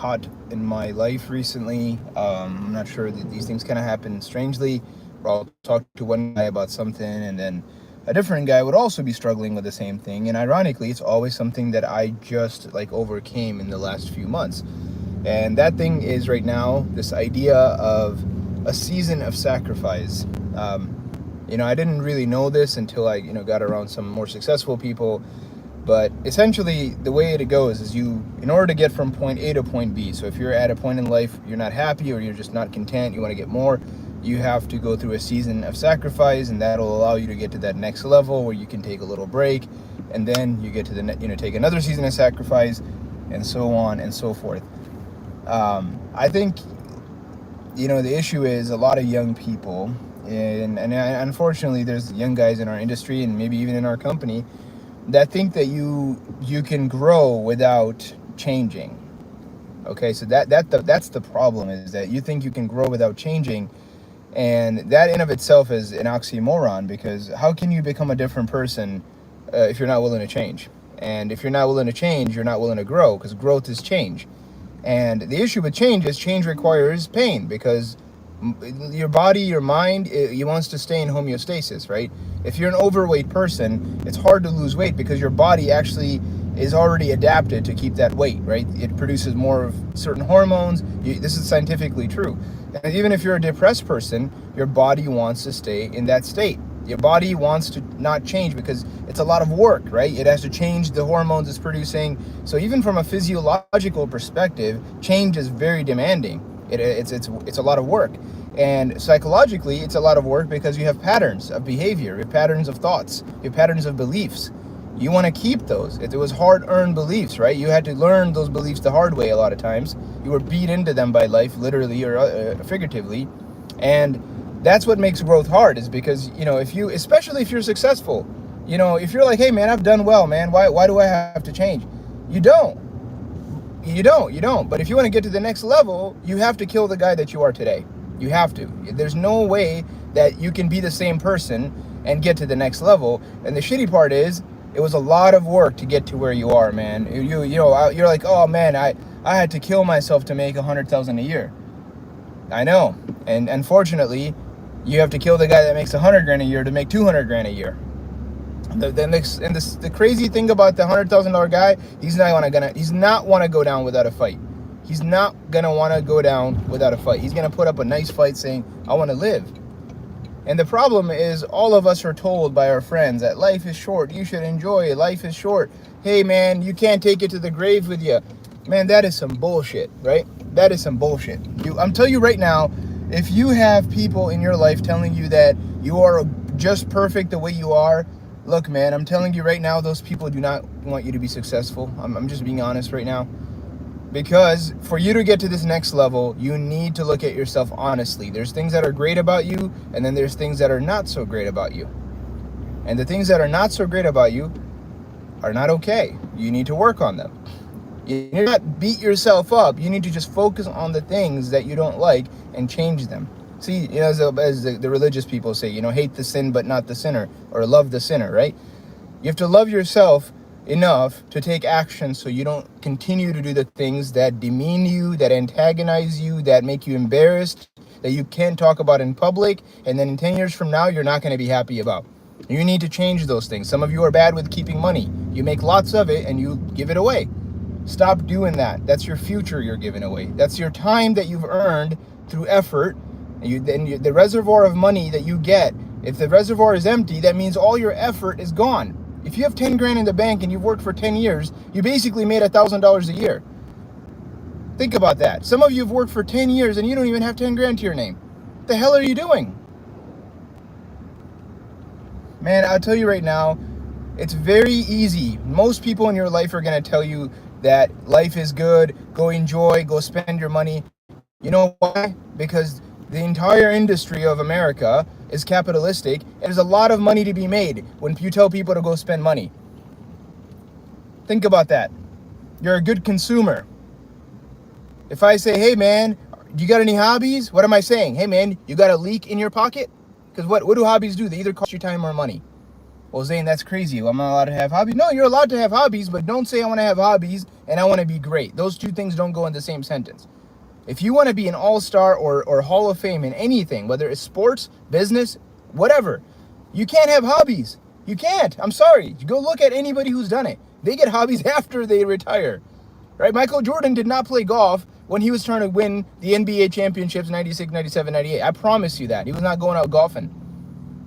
hot in my life recently. I'm not sure that these things kind of happen strangely, where I'll talk to one guy about something, and then a different guy would also be struggling with the same thing. And ironically, it's always something that I just like overcame in the last few months. And that thing is right now this idea of a season of sacrifice. I didn't really know this until I, got around some more successful people. But essentially, the way it goes is in order to get from point A to point B, so if you're at a point in life you're not happy or you're just not content, you want to get more, you have to go through a season of sacrifice, and that'll allow you to get to that next level where you can take a little break, and then you get to take another season of sacrifice, and so on and so forth. I think, the issue is a lot of young people, and unfortunately there's young guys in our industry and maybe even in our company that think that you can grow without changing. Okay, so that's the problem, is that you think you can grow without changing, and that in of itself is an oxymoron, because how can you become a different person if you're not willing to change? And if you're not willing to change, you're not willing to grow, because growth is change. And the issue with change is change requires pain, because your body, your mind, it wants to stay in homeostasis, right? If you're an overweight person, it's hard to lose weight because your body actually is already adapted to keep that weight, right? It produces more of certain hormones. This is scientifically true. And even if you're a depressed person, your body wants to stay in that state. Your body wants to not change because it's a lot of work, right? It has to change the hormones it's producing. So even from a physiological perspective, change is very demanding. It's a lot of work. And psychologically, it's a lot of work because you have patterns of behavior, you have patterns of thoughts, you have patterns of beliefs. You want to keep those. It was hard-earned beliefs, right? You had to learn those beliefs the hard way a lot of times. You were beat into them by life, literally or figuratively. And that's what makes growth hard, is because, especially if you're successful, if you're like, hey man, I've done well, man, why do I have to change? You don't. But if you want to get to the next level, you have to kill the guy that you are today. You have to. There's no way that you can be the same person and get to the next level. And the shitty part is, it was a lot of work to get to where you are, man. You're like, oh man, I had to kill myself to make $100,000 a year. I know. And unfortunately, you have to kill the guy that makes $100,000 a year to make $200,000 a year. The crazy thing about the $100,000 guy, he's not want to go down without a fight. He's not gonna want to go down without a fight. He's gonna put up a nice fight saying, I want to live. And the problem is, all of us are told by our friends that life is short, you should enjoy it, life is short. Hey man, you can't take it to the grave with you. Man, that is some bullshit, right? That is some bullshit. I'm telling you right now, if you have people in your life telling you that you are just perfect the way you are, look man, I'm telling you right now, those people do not want you to be successful. I'm just being honest right now. Because for you to get to this next level, you need to look at yourself honestly. There's things that are great about you, and then there's things that are not so great about you. And the things that are not so great about you are not okay. You need to work on them. You need not beat yourself up. You need to just focus on the things that you don't like and change them. See, as the religious people say, hate the sin but not the sinner, or love the sinner, right? You have to love yourself enough to take action so you don't continue to do the things that demean you, that antagonize you, that make you embarrassed, that you can't talk about in public, and then in 10 years from now, you're not going to be happy about. You need to change those things. Some of you are bad with keeping money. You make lots of it and you give it away. Stop doing that. That's your future you're giving away. That's your time that you've earned through effort. The reservoir of money that you get, if the reservoir is empty, that means all your effort is gone. If you have 10 grand in the bank and you've worked for 10 years, you basically made $1,000 a year. Think about that. Some of you have worked for 10 years and you don't even have 10 grand to your name. What the hell are you doing? Man, I'll tell you right now, it's very easy. Most people in your life are going to tell you that life is good, go enjoy, go spend your money. You know why? Because the entire industry of America is capitalistic, and there's a lot of money to be made when you tell people to go spend money. Think about that. You're a good consumer. If I say, hey man, you got any hobbies? What am I saying? Hey man, you got a leak in your pocket? Because what do hobbies do? They either cost you time or money. Well, Zane, that's crazy. I'm not allowed to have hobbies. No, you're allowed to have hobbies, but don't say I want to have hobbies and I want to be great. Those two things don't go in the same sentence. If you want to be an all-star or Hall of Fame in anything, whether it's sports, business, whatever, you can't have hobbies. You can't. I'm sorry. You go look at anybody who's done it. They get hobbies after they retire, right? Michael Jordan did not play golf when he was trying to win the NBA championships 96, 97, 98. I promise you that. He was not going out golfing.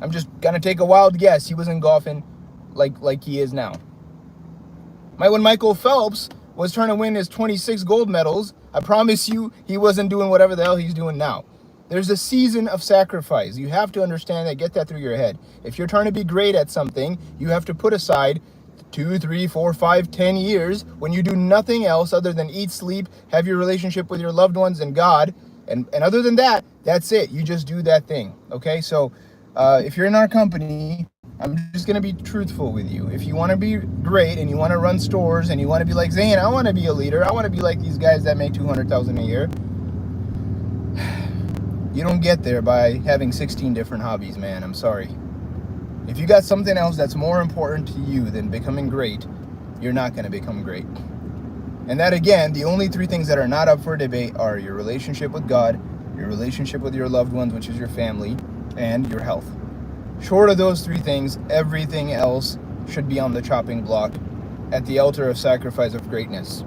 I'm just going to take a wild guess. He wasn't golfing like he is now. When Michael Phelps was trying to win his 26 gold medals, I promise you he wasn't doing whatever the hell he's doing now. There's a season of sacrifice. You have to understand that, get that through your head. If you're trying to be great at something, you have to put aside 2, 3, 4, 5, 10 years when you do nothing else other than eat, sleep, have your relationship with your loved ones and God. And other than that, that's it. You just do that thing. Okay? So if you're in our company, I'm just going to be truthful with you. If you want to be great and you want to run stores and you want to be like Zane, I want to be a leader. I want to be like these guys that make $200,000 a year. You don't get there by having 16 different hobbies, man. I'm sorry. If you got something else that's more important to you than becoming great, you're not going to become great. And that, again, the only three things that are not up for debate are your relationship with God, your relationship with your loved ones, which is your family, and your health. Short of those three things, everything else should be on the chopping block at the altar of sacrifice of greatness.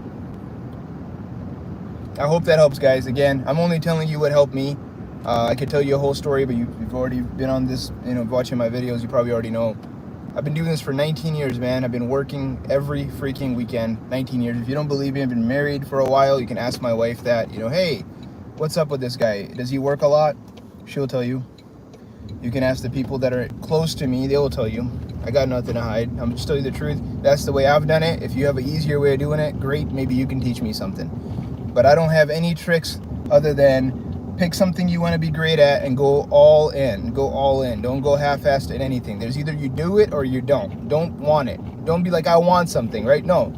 I hope that helps, guys. Again, I'm only telling you what helped me. I could tell you a whole story, but you've already been on this, watching my videos. You probably already know. I've been doing this for 19 years, man. I've been working every freaking weekend, 19 years. If you don't believe me, I've been married for a while. You can ask my wife that, hey, what's up with this guy? Does he work a lot? She'll tell you. You can ask the people that are close to me. They will tell you. I got nothing to hide. I'm just telling you the truth. That's the way I've done it. If you have an easier way of doing it, great. Maybe you can teach me something. But I don't have any tricks other than pick something you want to be great at and go all in. Go all in. Don't go half-assed at anything. There's either you do it or you don't. Don't want it. Don't be like, I want something, right? No.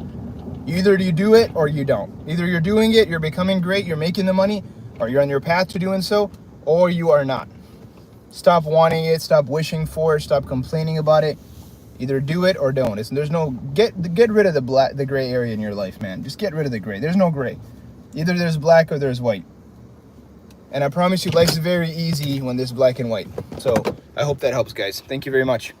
Either you do it or you don't. Either you're doing it, you're becoming great, you're making the money, or you're on your path to doing so, or you are not. Stop wanting it. Stop wishing for it. Stop complaining about it. Either do it or don't. There's no get rid of the gray area in your life, man. Just get rid of the gray. There's no gray. Either there's black or there's white. And I promise you, life's very easy when there's black and white. So I hope that helps, guys. Thank you very much.